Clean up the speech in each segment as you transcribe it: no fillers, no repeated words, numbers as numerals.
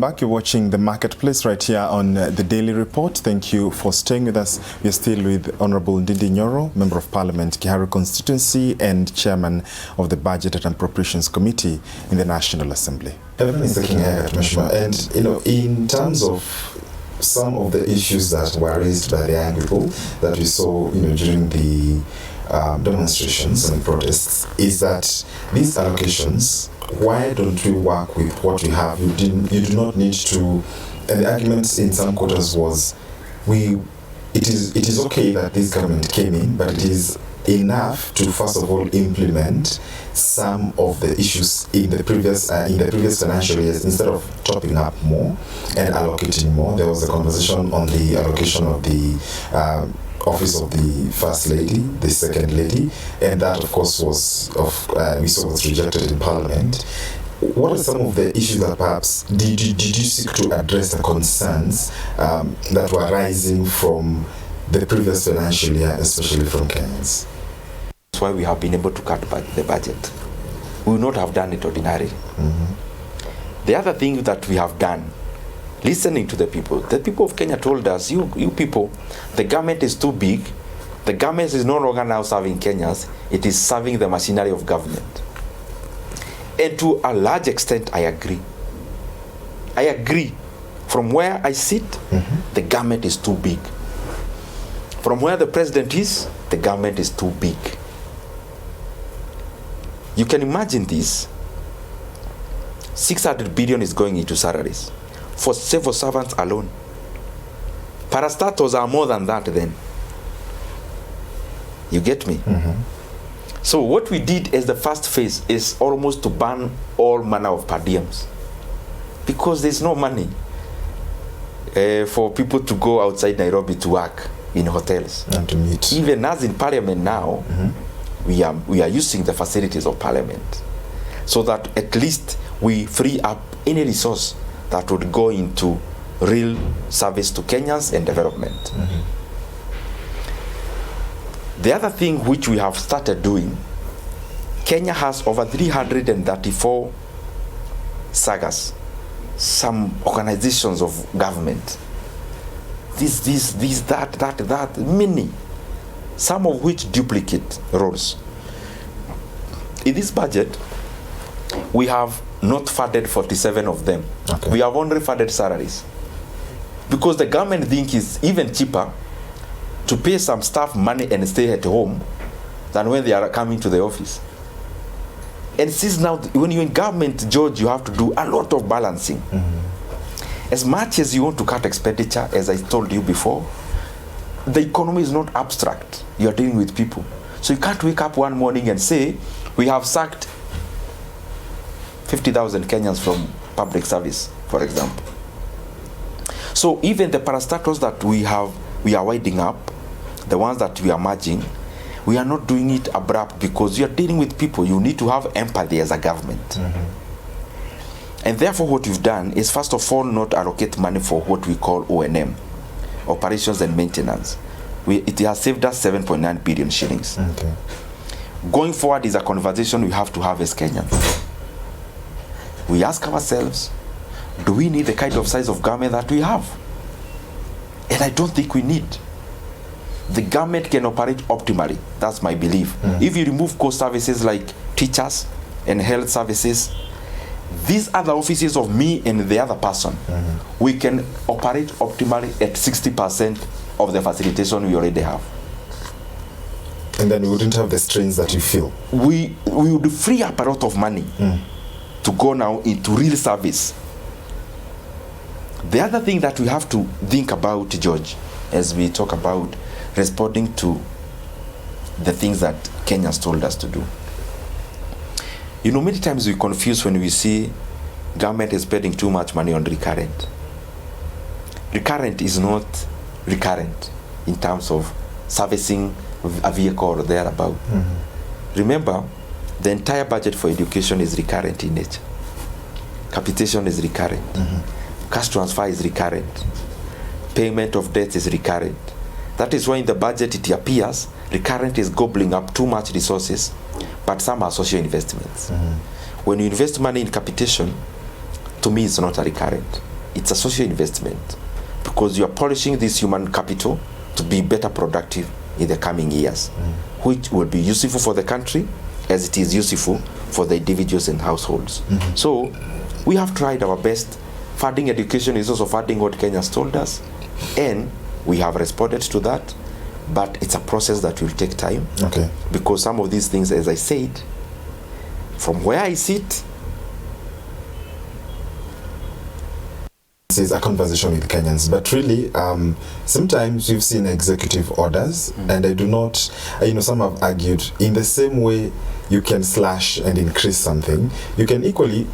back. You're watching The Marketplace right here on the Daily Report. Thank you for staying with us. We're still with Honorable Ndindi Nyoro, Member of Parliament, Kiharu constituency, and Chairman of the Budget and Appropriations Committee in the National Assembly. Everyone is looking at Commissioner, and in terms of some of the issues that were raised by the young people that we saw, during the demonstrations and protests, is that these allocations, why don't we work with what we have? You do not need to. And the argument in some quarters was, it is okay that this government came in, but it is enough to first of all implement some of the issues in the previous financial years instead of topping up more and allocating more. There was a conversation on the allocation of the office of the First Lady, the Second Lady, and that of course was rejected in Parliament. What are some of the issues that perhaps did you seek to address the concerns that were rising from the previous financial year, especially from Kenyans? That's why we have been able to cut the budget. We would not have done it ordinarily. Mm-hmm. The other thing that we have done, listening to the people of Kenya told us, you people, the government is too big. The government is no longer now serving Kenyans, it is serving the machinery of government. And to a large extent, I agree. From where I sit, mm-hmm. the government is too big. From where the president is, the government is too big. You can imagine this. 600 billion is going into salaries for civil servants alone. Parastatals are more than that then. You get me? Mm-hmm. So what we did as the first phase is almost to ban all manner of per diems, because there's no money for people to go outside Nairobi to work in hotels and to meet. Even as in Parliament now, mm-hmm. we are using the facilities of Parliament so that at least we free up any resource that would go into real service to Kenyans and development. Mm-hmm. The other thing which we have started doing, Kenya has over 334 sagas, some organizations of government. That, many, some of which duplicate roles. In this budget, we have not funded 47 of them. Okay. We have only funded salaries. Because the government thinks it's even cheaper to pay some staff money and stay at home than when they are coming to the office. And since now, when you're in government, George, you have to do a lot of balancing. Mm-hmm. As much as you want to cut expenditure, as I told you before, the economy is not abstract. You are dealing with people. So you can't wake up one morning and say, we have sacked 50,000 Kenyans from public service, for example. So even the parastatals that we are winding up, the ones that we are merging, we are not doing it abrupt because you are dealing with people. You need to have empathy as a government. Mm-hmm. And therefore what we've done is first of all not allocate money for what we call O&M, operations and maintenance. It has saved us 7.9 billion shillings. Okay. Going forward is a conversation we have to have as Kenyans. We ask ourselves, do we need the kind of size of government that we have? And I don't think we need. The government can operate optimally. That's my belief. Mm. If you remove core services like teachers and health services, these other offices of me and the other person, mm-hmm. we can operate optimally at 60% of the facilitation we already have. And then we wouldn't have the strains that you feel. We would free up a lot of money to go now into real service. The other thing that we have to think about, George, as we talk about responding to the things that Kenyans told us to do. Many times we confuse when we see government is spending too much money on recurrent. Recurrent is not recurrent in terms of servicing a vehicle or thereabout. Mm-hmm. Remember, the entire budget for education is recurrent in nature. Capitation is recurrent. Mm-hmm. Cash transfer is recurrent. Payment of debts is recurrent. That is why in the budget it appears recurrent is gobbling up too much resources, but some are social investments. Mm-hmm. When you invest money in capitation, to me it's not a recurrent. it's a social investment, because you are polishing this human capital to be better productive in the coming years, which will be useful for the country as it is useful for the individuals and households. So we have tried our best. Funding education is also funding what Kenya has told us, and we have responded to that, but it's a process that will take time. Okay. Because some of these things, as I said, from where I sit, this is a conversation with Kenyans, but really sometimes we've seen executive orders, and I do not, some have argued in the same way you can slash and increase something, you can equally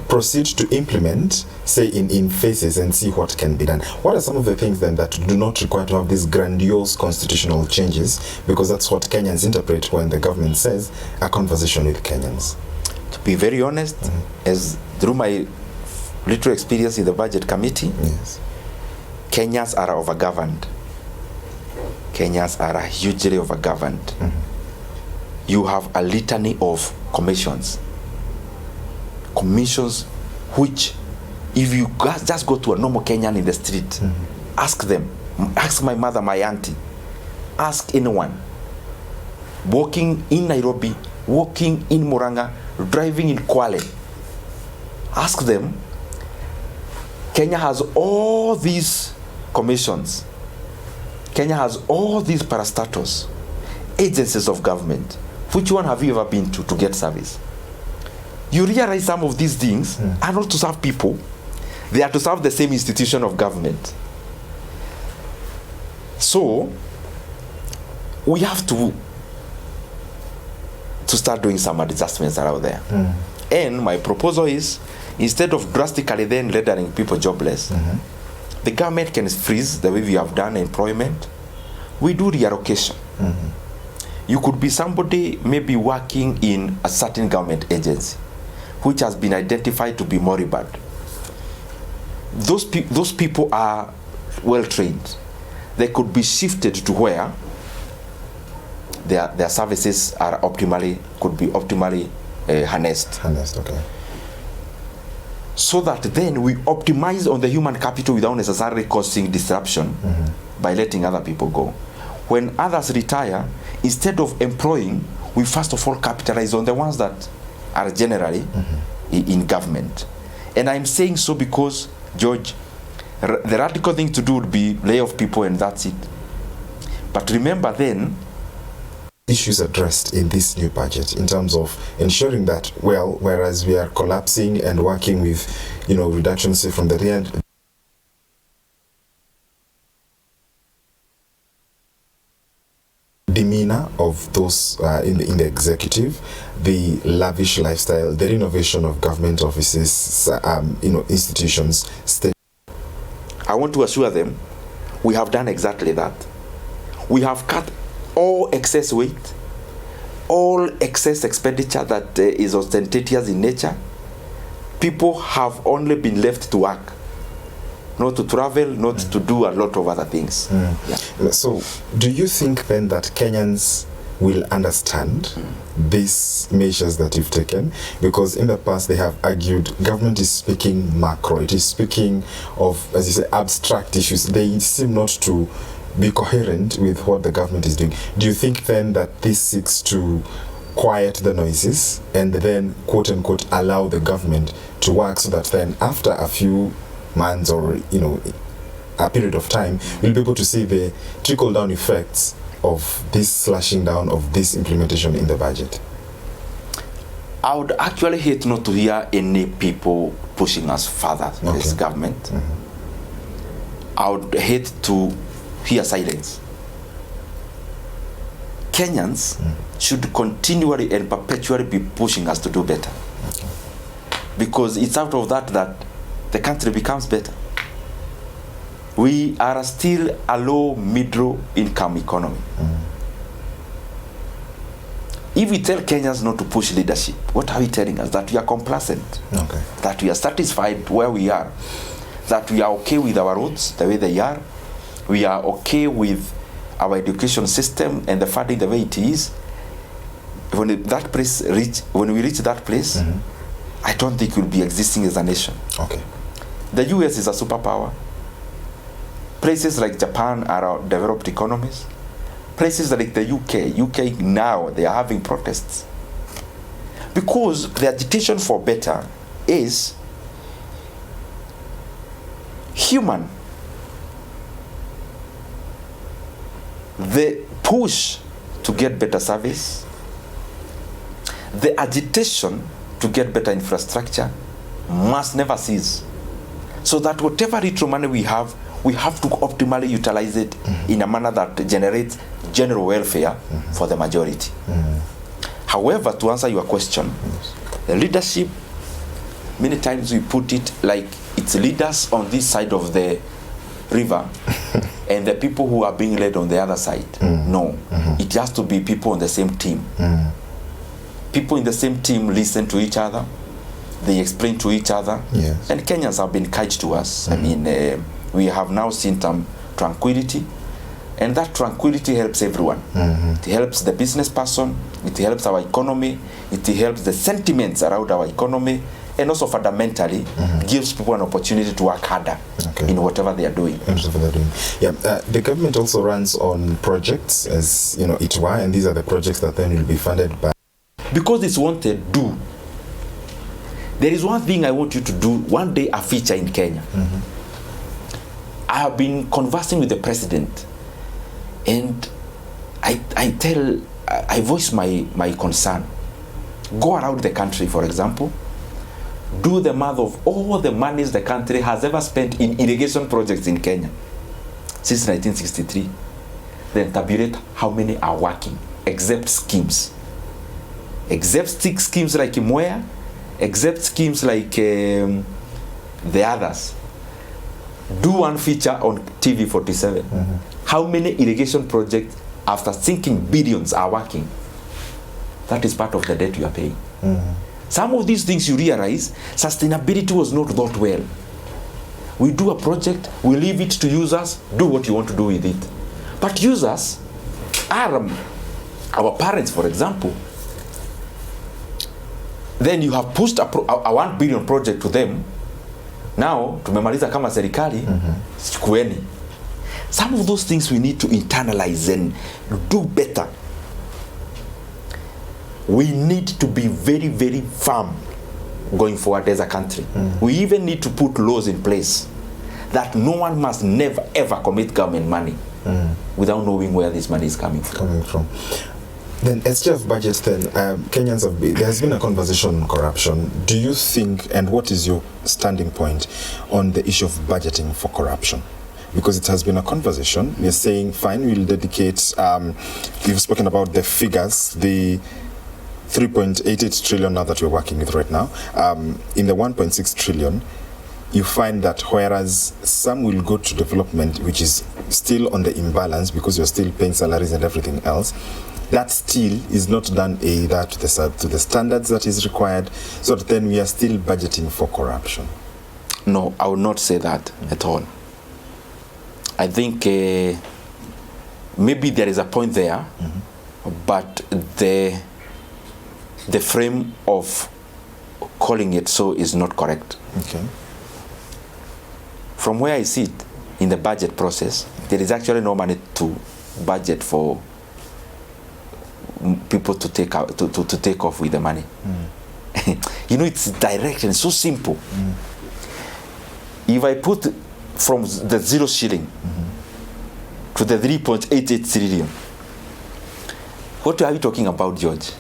proceed to implement, say in phases, and see what can be done. What are some of the things then that do not require to have these grandiose constitutional changes, because that's what Kenyans interpret when the government says a conversation with Kenyans? To be very honest, as through my little experience in the budget committee, Yes. Kenyans are overgoverned. Kenyans are hugely overgoverned. You have a litany of commissions which, if you just go to a normal Kenyan in the street, ask them, ask my mother, my auntie, ask anyone, walking in Nairobi, walking in Murang'a, driving in Kwale, ask them, Kenya has all these commissions, Kenya has all these parastatals, agencies of government. Which one have you ever been to get service? You realize some of these things are not to serve people, they are to serve the same institution of government. So we have to start doing some adjustments around there. And my proposal is, instead of drastically then rendering people jobless, the government can freeze the way we have done employment. We do reallocation. You could be somebody maybe working in a certain government agency which has been identified to be moribund. Those people are well trained. They could be shifted to where their services are could be optimally harnessed. Harnessed, okay. So that then we optimize on the human capital without necessarily causing disruption by letting other people go. When others retire, instead of employing, we first of all capitalize on the ones that are generally in government. And I'm saying so because, George, the radical thing to do would be lay off people and that's it. But remember then, issues addressed in this new budget in terms of ensuring that, well, whereas we are collapsing and working with, reductions, say, from the real demeanor of those in the executive, the lavish lifestyle, the renovation of government offices, institutions, state. I want to assure them we have done exactly that. We have cut all excess weight, all excess expenditure that is ostentatious in nature. People have only been left to work, not to travel, not to do a lot of other things. Yeah. So, do you think then that Kenyans will understand these measures that you've taken? Because in the past they have argued government is speaking macro, it is speaking of, as you say, abstract issues. They seem not to be coherent with what the government is doing. Do you think then that this seeks to quiet the noises and then, quote unquote, allow the government to work, so that then after a few months or a period of time, we'll be able to see the trickle down effects of this slashing down of this implementation in the budget? I would actually hate not to hear any people pushing us further as government. I would hate to hear silence. Kenyans should continually and perpetually be pushing us to do better. Because it's out of that the country becomes better. We are still a low middle income economy. If we tell Kenyans not to push leadership, what are we telling us? That we are complacent, that we are satisfied where we are, that we are okay with our roads the way they are, we are okay with our education system and the funding the way it is. When we reach that place, I don't think we'll be existing as a nation. The US is a superpower. Places like Japan are developed economies. Places like the UK now, they are having protests. Because the agitation for better is human. The push to get better service, the agitation to get better infrastructure must never cease. So that whatever retro money we have to optimally utilize it in a manner that generates general welfare for the majority. However, to answer your question, the leadership, many times we put it like it's leaders on this side of the river and the people who are being led on the other side. No, it has to be people on the same team. People in the same team listen to each other, they explain to each other, and Kenyans have been kind to us. I mean, we have now seen some tranquility, and that tranquility helps everyone. It helps the business person, it helps our economy, it helps the sentiments around our economy, and also fundamentally gives people an opportunity to work harder in whatever they are doing. Yeah, the government also runs on projects, as you know, ITWA, and these are the projects that then will be funded by. Because it's wanted, do. There is one thing I want you to do, one day a feature in Kenya. I have been conversing with the president, and I voice my concern. Go around the country, for example, do the math of all the monies the country has ever spent in irrigation projects in Kenya since 1963. Then tabulate how many are working, except schemes. Except 6 schemes like Imwea, except schemes like the others. Do one feature on TV47. How many irrigation projects after sinking billions are working? That is part of the debt you are paying. Some of these things you realize, sustainability was not thought well. We do a project, we leave it to users, do what you want to do with it. But users are our parents, for example. Then you have pushed a 1 billion project to them. Now, tumemaliza kama serikali, chukueni. Some of those things we need to internalize and do better. We need to be very, very firm going forward as a country. We even need to put laws in place that no one must never, ever commit government money without knowing where this money is coming from. Then, as chair of budget, then Kenyans have been, there has been a conversation on corruption. Do you think, and what is your standing point on the issue of budgeting for corruption? Because it has been a conversation. We are saying, fine, we'll dedicate. You've spoken about the figures, the 3.88 trillion now that we're working with right now. In the 1.6 trillion, you find that whereas some will go to development, which is still on the imbalance because you're still paying salaries and everything else, that still is not done either to the standards that is required, so that then we are still budgeting for corruption. No, I would not say that at all. I think maybe there is a point there, but the frame of calling it so is not correct. Okay. From where I sit in the budget process, there is actually no money to budget for people to take out to take off with the money. You know, it's direct and so simple. If I put from the 0 shilling to the 3.88 trillion, what are you talking about, George?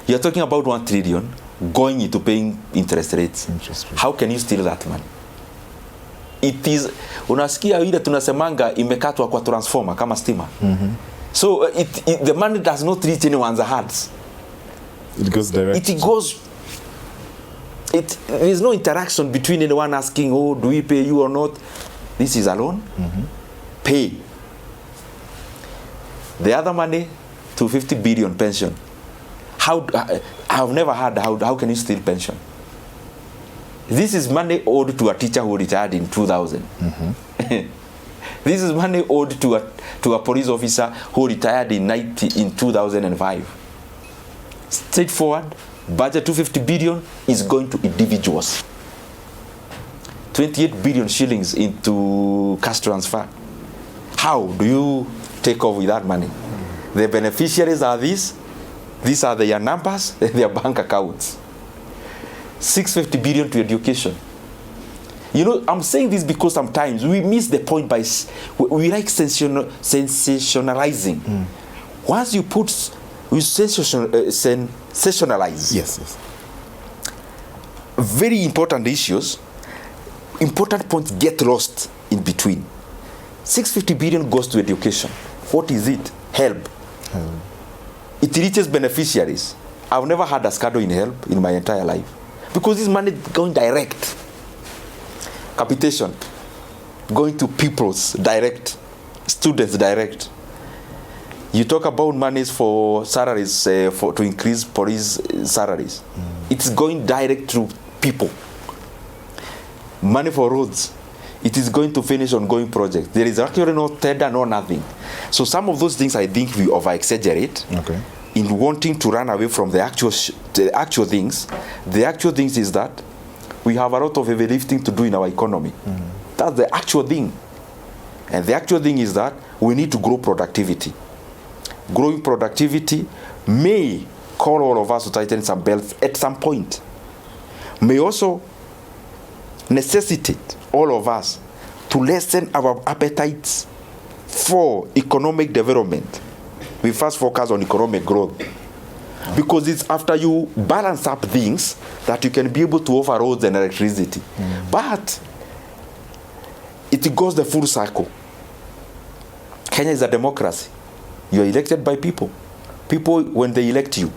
You're talking about 1 trillion going into paying interest rates. How can you steal that money? It is, unasikia ile tunasemanga imekatwa kwa transformer kama stima. So the money does not reach anyone's hands. It goes direct. There is no interaction between anyone asking, oh, do we pay you or not? This is a loan. Pay. The other money, 250 billion pension. I have never heard how can you steal pension? This is money owed to a teacher who retired in 2000. This is money owed to a police officer who retired in 2005. Straightforward, budget 250 billion is going to individuals. 28 billion shillings into cash transfer. How do you take off with that money? The beneficiaries are these are their numbers, their bank accounts. 650 billion to education. You know, I'm saying this because sometimes we miss the point by, we like sensationalizing. Once you sensationalize. Yes. Very important issues, important points get lost in between. 650 billion goes to education. What is it? Help. It reaches beneficiaries. I've never had a scandal in help in my entire life because this money is going direct. Capitation, going to pupils direct, students direct. You talk about monies for salaries, to increase police salaries. It's going direct to people. Money for roads, it is going to finish ongoing projects. There is actually no tender, no nothing. So some of those things I think we over-exaggerate in wanting to run away from the actual things. The actual things is that we have a lot of heavy lifting to do in our economy. That's the actual thing. And the actual thing is that we need to grow productivity. Growing productivity may call all of us to tighten some belts at some point. May also necessitate all of us to lessen our appetites for economic development. We first focus on economic growth. Because it's after you balance up things that you can be able to offer roads and electricity. But it goes the full cycle. Kenya is a democracy. You are elected by people. People, when they elect you,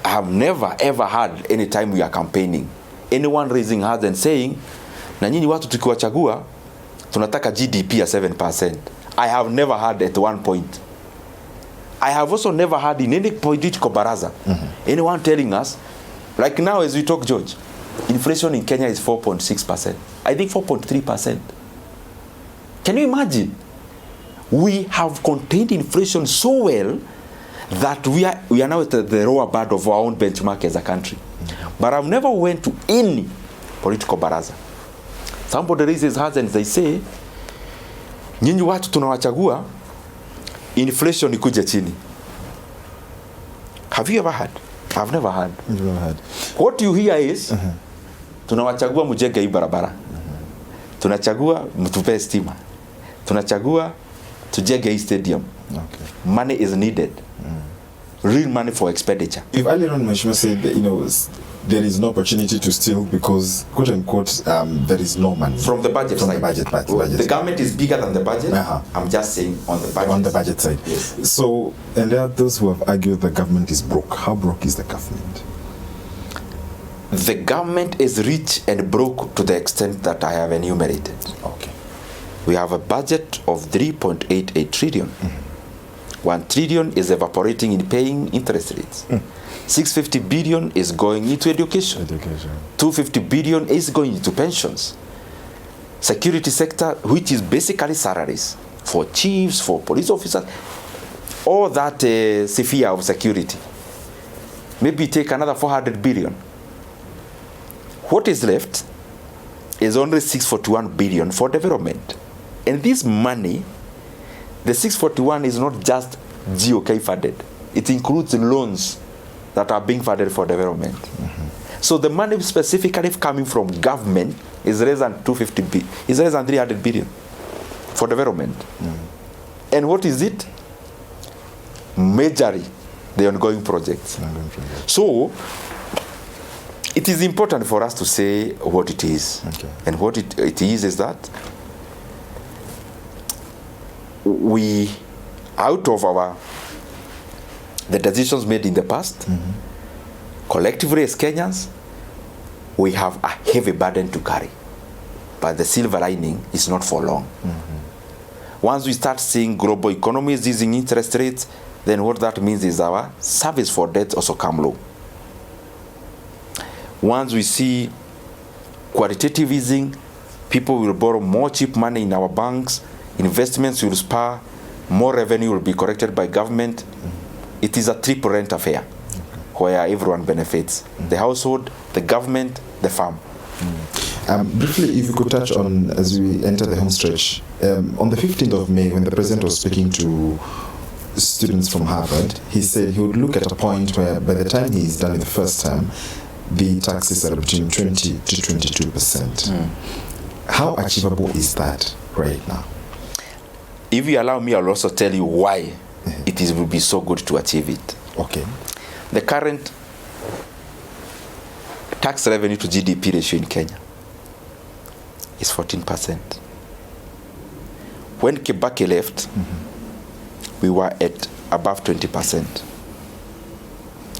have never ever had any time we are campaigning anyone raising hands and saying, na nyinyi watu tukiwachagua tunataka GDP ya 7%. I have never had at one point. I have also never had in any political baraza anyone telling us, like now as we talk, George, inflation in Kenya is 4.6%. I think 4.3%. Can you imagine? We have contained inflation so well that we are now at the lower part of our own benchmark as a country. But I've never went to any political baraza. Somebody raises hands and they say, nyinyi watu tunawachagua, inflation ikuje chini. Have you ever heard? I've never heard. Never heard. What you hear is, tunawachagua mujenge hii barabara. Tunachagua mtupe stima. Tunachagua tujenge hii stadium. Money is needed. Real money for expenditure. If earlier on Mheshimiwa said that, there is no opportunity to steal because, quote unquote, there is no money. From the budget side. The budget. The government is bigger than the budget. I'm just saying on the budget. On the budget side. Yes. So, and there are those who have argued the government is broke. How broke is the government? The government is rich and broke to the extent that I have enumerated. Okay. We have a budget of 3.88 trillion. 1 trillion is evaporating in paying interest rates. 650 billion is going into education. 250 billion is going into pensions. Security sector, which is basically salaries for chiefs, for police officers, all that sphere of security. Maybe take another 400 billion. What is left is only 641 billion for development. And this money, the 641 is not just GOK funded. It includes loans that are being funded for development. So the money specifically coming from government is less than 250 billion, is less than 300 billion for development. And what is it? Majorly the ongoing projects. So it is important for us to say what it is. And what it is that we, out of the decisions made in the past, collectively as Kenyans, we have a heavy burden to carry. But the silver lining is not for long. Once we start seeing global economies using interest rates, then what that means is our service for debt also come low. Once we see qualitative easing, people will borrow more cheap money in our banks, investments will spur, more revenue will be collected by government. It is a triple rent affair where everyone benefits. The household, the government, the farm. Briefly, if you could touch on, as we enter the home stretch, on the 15th of May, when the president was speaking to students from Harvard, he said he would look at a point where by the time he's done in the first term, the taxes are between 20 to 22%. How achievable is that right now? If you allow me, I'll also tell you why it will be so good to achieve it. Okay. The current tax revenue to GDP ratio in Kenya is 14%. When Kibaki left, we were at above 20%.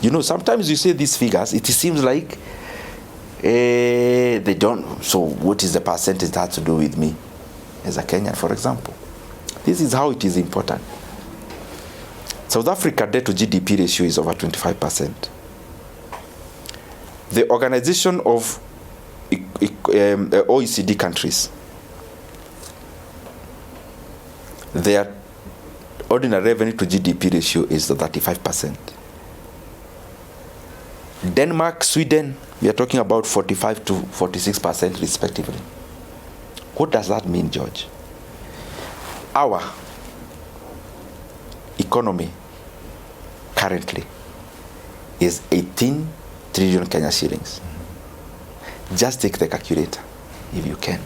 You know, sometimes you say these figures, it seems like they don't. So what is the percentage that has to do with me as a Kenyan, for example? This is how it is important. South Africa debt to GDP ratio is over 25%. The organization of OECD countries, their ordinary revenue to GDP ratio is 35%. Denmark, Sweden, we are talking about 45 to 46% respectively. What does that mean, George? Our economy currently is 18 trillion Kenya shillings. Just take the calculator, if you can.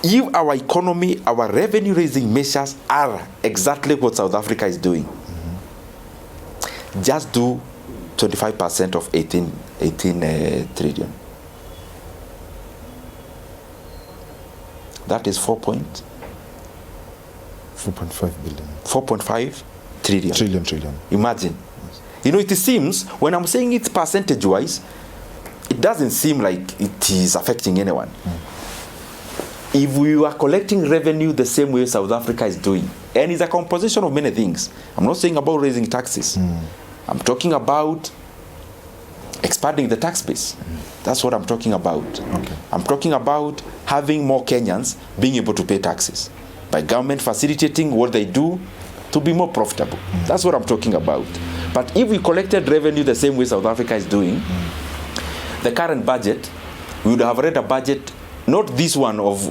If our economy, our revenue raising measures are exactly what South Africa is doing, just do 25% of 18 trillion. That is 4.5 billion. 4.5 trillion. Trillion. Imagine. You know, it seems, when I'm saying it percentage-wise, it doesn't seem like it is affecting anyone. If we were collecting revenue the same way South Africa is doing, and it's a composition of many things. I'm not saying about raising taxes. I'm talking about expanding the tax base. That's what I'm talking about. Okay. I'm talking about having more Kenyans being able to pay taxes by government facilitating what they do to be more profitable. That's what I'm talking about. But if we collected revenue the same way South Africa is doing, the current budget, we would have read a budget, not this one of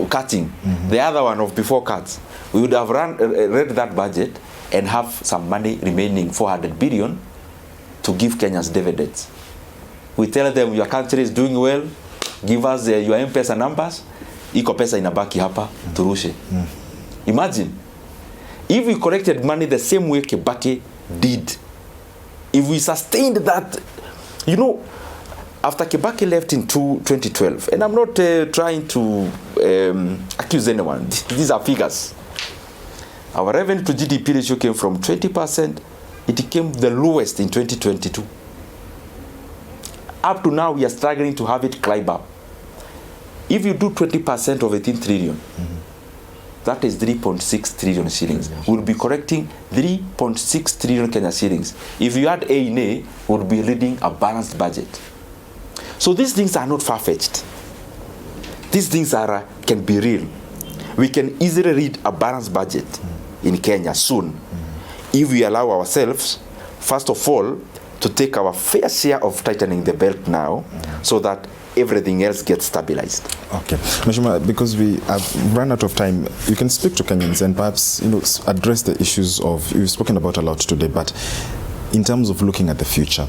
cutting, the other one of before cuts. We would have read that budget and have some money remaining, 400 billion, to give Kenyans dividends. We tell them your country is doing well, give us your M-Pesa numbers, iko pesa inabaki hapa, turushe. Imagine, if we collected money the same way Kibaki did, if we sustained that, you know, after Kibaki left in 2012, and I'm not trying to accuse anyone, these are figures. Our revenue to GDP ratio came from 20%, it became the lowest in 2022. Up to now, we are struggling to have it climb up. If you do 20% of 18 trillion, that is 3.6 trillion shillings. We'll be correcting 3.6 trillion Kenya shillings. If you add A in A, we'll be reading a balanced budget. So these things are not far-fetched. These things can be real. We can easily read a balanced budget in Kenya soon if we allow ourselves, first of all, to take our fair share of tightening the belt now so that everything else gets stabilized. Okay. Mheshimiwa, because we have run out of time, you can speak to Kenyans and perhaps, you know, address the issues of, you've spoken about a lot today, but in terms of looking at the future,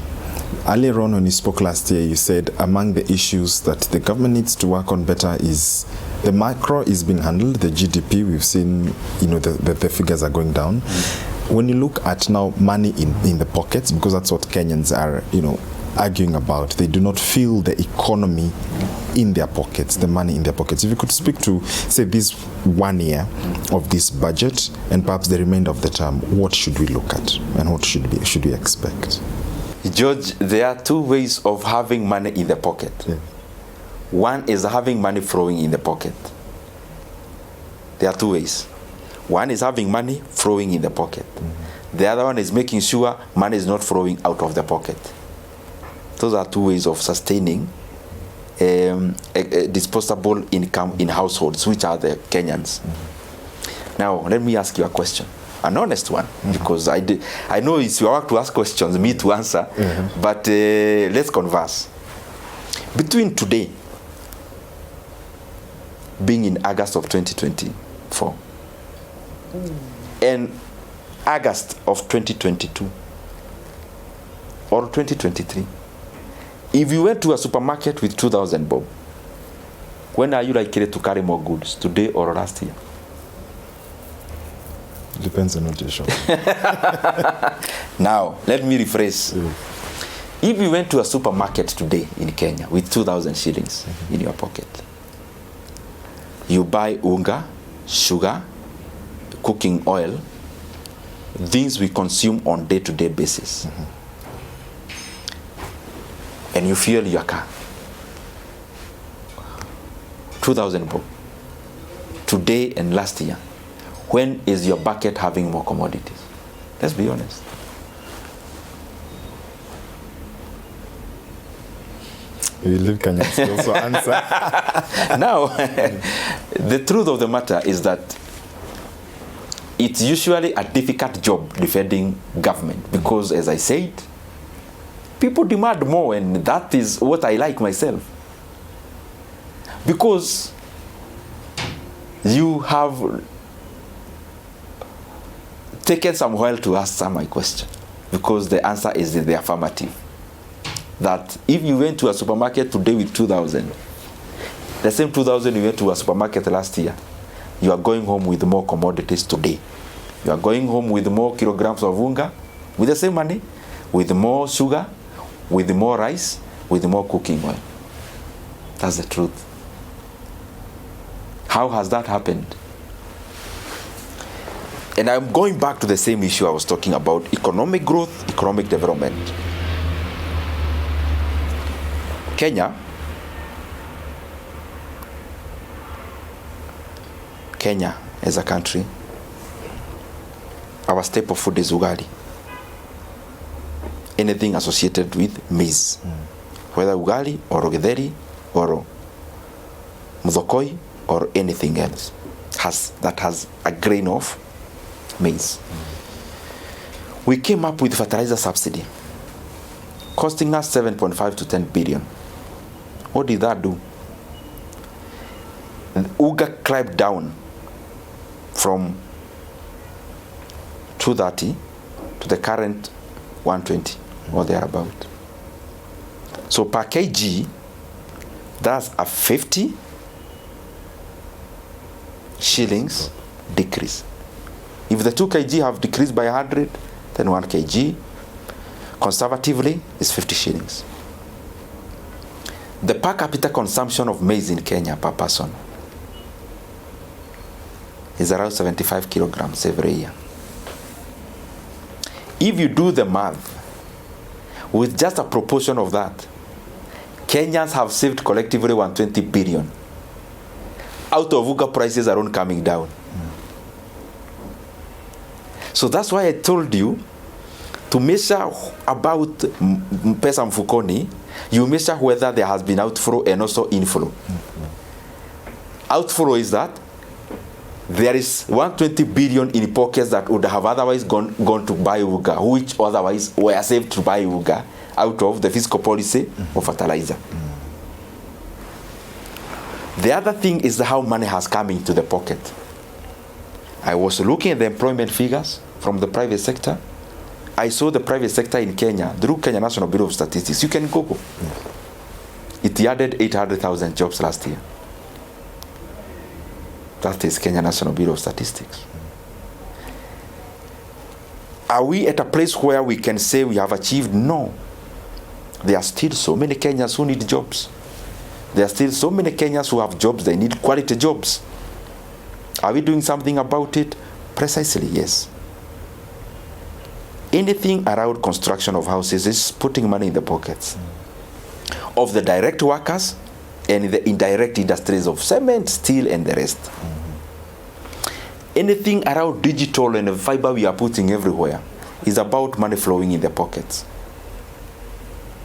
earlier on when you spoke last year, you said among the issues that the government needs to work on better is the macro is being handled, the GDP, we've seen, you know, the figures are going down. When you look at now money in the pockets, because that's what Kenyans are, you know, arguing about, they do not feel the economy in their pockets, the money in their pockets. If you could speak to, say, this 1 year of this budget and perhaps the remainder of the term, what should we look at and what should we expect? George, there are two ways of having money in the pocket. Yeah. One is having money flowing in the pocket. There are two ways. One is having money flowing in the pocket. The other one is making sure money is not flowing out of the pocket. Those are two ways of sustaining disposable income in households, which are the Kenyans. Now, let me ask you a question, an honest one, because I know it's your work to ask questions, me to answer, but let's converse. Between today being in August of 2024 and August of 2022 or 2023. If you went to a supermarket with 2,000 bob, when are you likely to carry more goods, today or last year? Depends on what you're shopping. Now, let me rephrase. If you went to a supermarket today in Kenya with 2,000 shillings in your pocket, you buy unga, sugar, cooking oil, things we consume on day-to-day basis, and you fuel your car, 2,000 bob, today and last year, when is your bucket having more commodities? Let's be honest. You leave Kenya to also answer. Now, the truth of the matter is that it's usually a difficult job defending government because, as I said, people demand more, and that is what I like myself. Because you have taken some while to answer my question, because the answer is in the affirmative. That if you went to a supermarket today with 2,000, the same 2,000 you went to a supermarket last year, you are going home with more commodities today. You are going home with more kilograms of unga, with the same money, with more sugar, with more rice, with more cooking oil. That's the truth. How has that happened? And I'm going back to the same issue I was talking about, economic growth, economic development. Kenya as a country, our staple food is ugali. Anything associated with maize, whether ugali or githeri or mudhokoi or anything else that has a grain of maize. We came up with fertilizer subsidy, costing us 7.5 to 10 billion. What did that do? And UGA climbed down from 230 to the current 120 or thereabout. So per kg, that's a 50 shillings decrease. If the 2 kg have decreased by 100, then 1 kg conservatively is 50 shillings. The per capita consumption of maize in Kenya per person is around 75 kilograms every year. If you do the math, with just a proportion of that, Kenyans have saved collectively 120 billion out of uga prices around coming down. So that's why I told you to measure about pesa mfukoni, you measure whether there has been outflow and also inflow. Outflow is that there is 120 billion in pockets that would have otherwise gone to buy uga, which otherwise were saved to buy uga out of the fiscal policy of fertilizer. The other thing is how money has come into the pocket. I was looking at the employment figures from the private sector. I saw the private sector in Kenya through Kenya National Bureau of Statistics. You can Google. It added 800,000 jobs last year. That is Kenya National Bureau of Statistics. Are we at a place where we can say we have achieved? No. There are still so many Kenyans who need jobs. There are still so many Kenyans who have jobs. They need quality jobs. Are we doing something about it? Precisely, yes. Anything around construction of houses is putting money in the pockets of the direct workers and the indirect industries of cement, steel, and the rest. Anything around digital and the fiber we are putting everywhere is about money flowing in the pockets.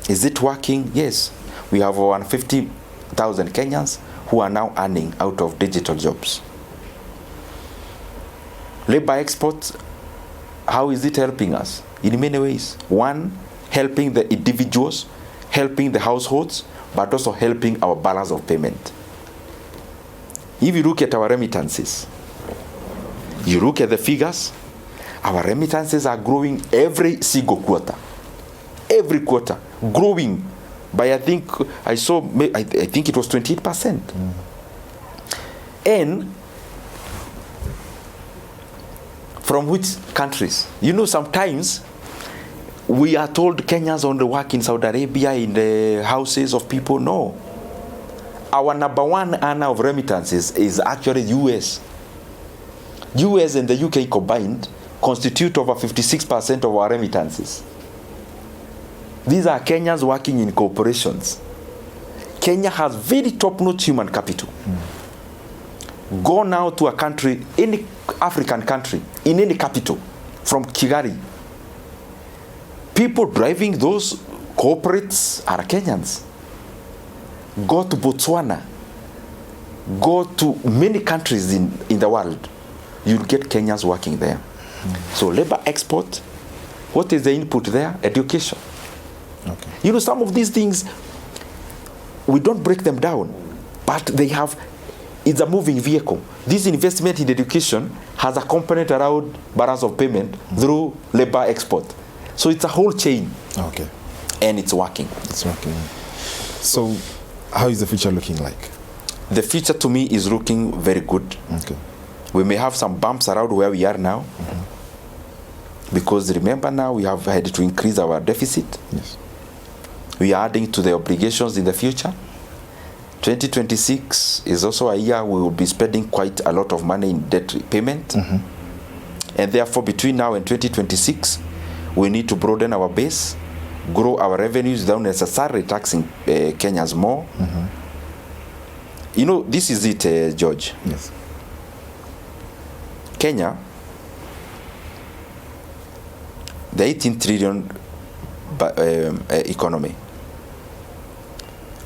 Is it working? Yes. We have 150,000 Kenyans who are now earning out of digital jobs. Labor exports, how is it helping us? In many ways. One, helping the individuals, helping the households, but also helping our balance of payment. If you look at our remittances, you look at the figures, our remittances are growing every single quarter. Every quarter, growing by, I think it was 28%. And from which countries? You know, sometimes we are told Kenyans only work in Saudi Arabia, in the houses of people. No. Our number one earner of remittances is actually US. US and the UK combined constitute over 56% of our remittances. These are Kenyans working in corporations. Kenya has very top-notch human capital. Go now to a country, any African country, in any capital, from Kiharu. People driving those corporates are Kenyans. Go to Botswana. Go to many countries in the world. You'll get Kenyans working there. So labor export, what is the input there? Education. Okay. You know, some of these things, we don't break them down, but they have, it's a moving vehicle. This investment in education has a component around balance of payment through labor export. So it's a whole chain. Okay. And it's working. It's working. So how is the future looking like? The future to me is looking very good. Okay. We may have some bumps around where we are now. Because remember now we have had to increase our deficit. Yes. We are adding to the obligations in the future. 2026 is also a year we will be spending quite a lot of money in debt repayment. And therefore, between now and 2026, we need to broaden our base, grow our revenues without necessarily taxing Kenyans more. You know, this is it, George. Yes. Kenya, the 18 trillion economy,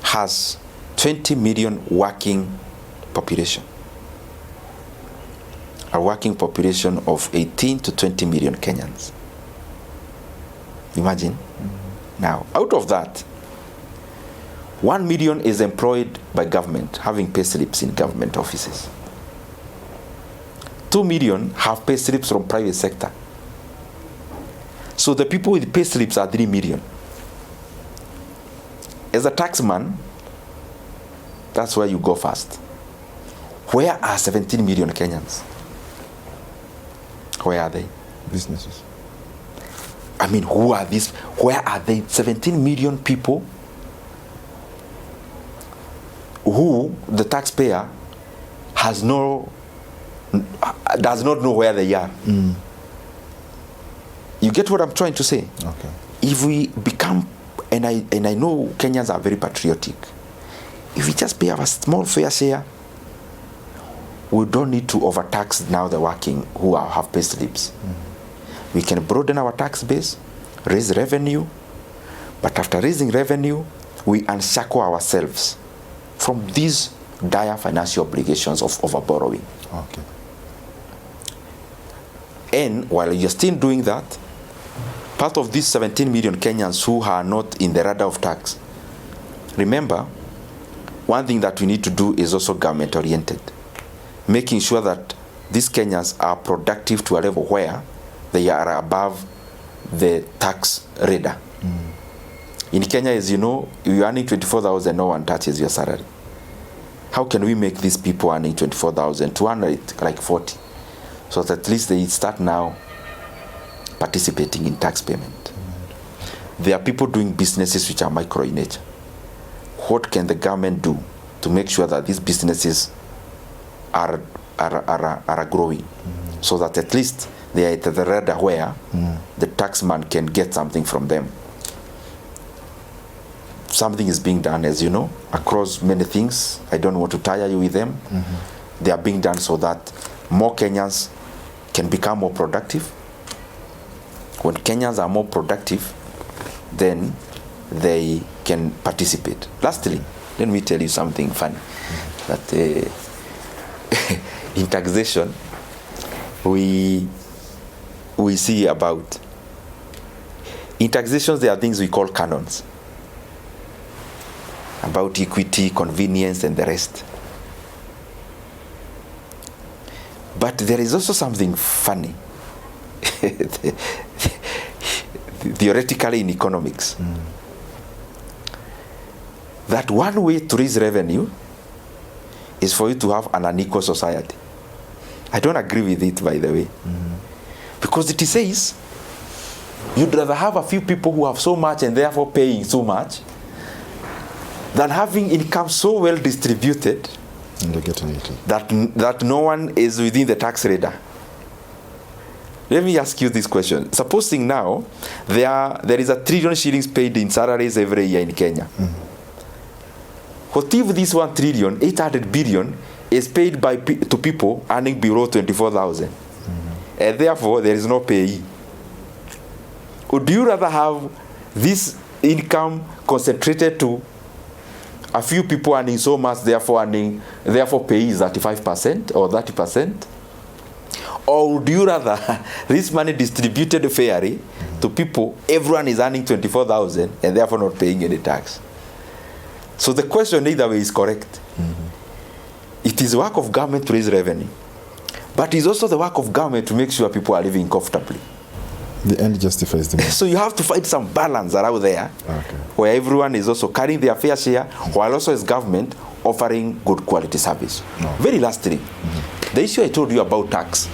has 20 million working population. A working population of 18 to 20 million Kenyans. Imagine. Now, out of that, 1 million is employed by government, having pay slips in government offices. 2 million have pay slips from private sector. So the people with pay slips are 3 million. As a taxman, that's where you go first. Where are 17 million Kenyans? Where are they? Businesses. I mean, who are these? Where are they? 17 million people who the taxpayer does not know where they are. You get what I'm trying to say? Okay. If we become, and I know Kenyans are very patriotic, if we just pay our small fair share, we don't need to overtax now the working who have pay slips. We can broaden our tax base, raise revenue, but after raising revenue, we unshackle ourselves from these dire financial obligations of overborrowing. Okay. And while you're still doing that, part of these 17 million Kenyans who are not in the radar of tax, remember, one thing that we need to do is also government-oriented, making sure that these Kenyans are productive to a level where they are above the tax radar. In Kenya, as you know, you're earning 24,000, no one touches your salary. How can we make these people earning 24,000 to earn like 40? So that at least they start now participating in tax payment. There are people doing businesses which are micro in nature. What can the government do to make sure that these businesses are growing, so that at least they are at the radar where the taxman can get something from them? Something is being done, as you know, across many things. I don't want to tire you with them. They are being done so that more Kenyans can become more productive. When Kenyans are more productive, then they can participate. Lastly, let me tell you something funny. That in taxation, we see about, in taxation there are things we call canons, about equity, convenience, and the rest. But there is also something funny, theoretically in economics, that one way to raise revenue is for you to have an unequal society. I don't agree with it, by the way. Because it says you'd rather have a few people who have so much and therefore paying so much than having income so well distributed that no one is within the tax radar. Let me ask you this question. Supposing now there is 1 trillion shillings paid in salaries every year in Kenya. What if this 1 trillion, 800 billion is paid to people earning below 24,000? And therefore there is no payee. Would you rather have this income concentrated to a few people earning so much, therefore pay is 35% or 30%? Or would you rather this money distributed fairly to people, everyone is earning 24,000 and therefore not paying any tax? So the question either way is correct. It is work of government to raise revenue, but it's also the work of government to make sure people are living comfortably. The end justifies the means. So you have to find some balance around there, where everyone is also carrying their fair share, while also as government offering good quality service. Very lastly, the issue I told you about tax.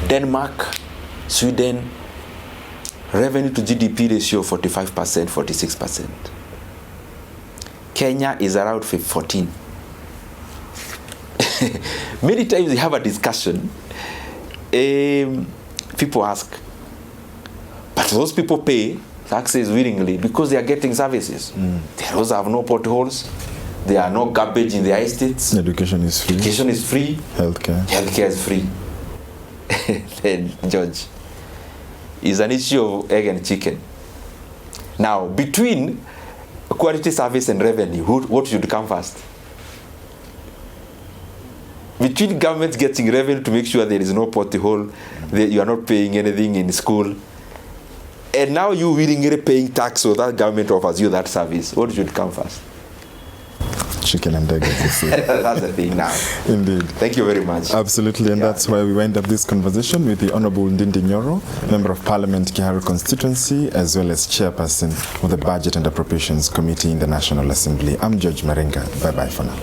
Denmark, Sweden, revenue to GDP ratio 45%, 46%. Kenya is around 14. Many times we have a discussion. People ask, but those people pay taxes willingly because they are getting services. They also have no potholes. There are no garbage in their estates. Education is free. Education is free. Healthcare is free. Then, George, is an issue of egg and chicken. Now, between quality service and revenue, what should come first? Between government getting revenue to make sure there is no pothole, that you are not paying anything in school, and now you willingly paying tax so that government offers you that service, what should come first? Chicken and egg, as you say. That's the thing now. Indeed. Thank you very much. Absolutely, and that's why we wind up this conversation with the Honorable Ndindi Nyoro, Member of Parliament, Kiharu constituency, as well as Chairperson of the Budget and Appropriations Committee in the National Assembly. I'm George Maringa. Bye-bye for now.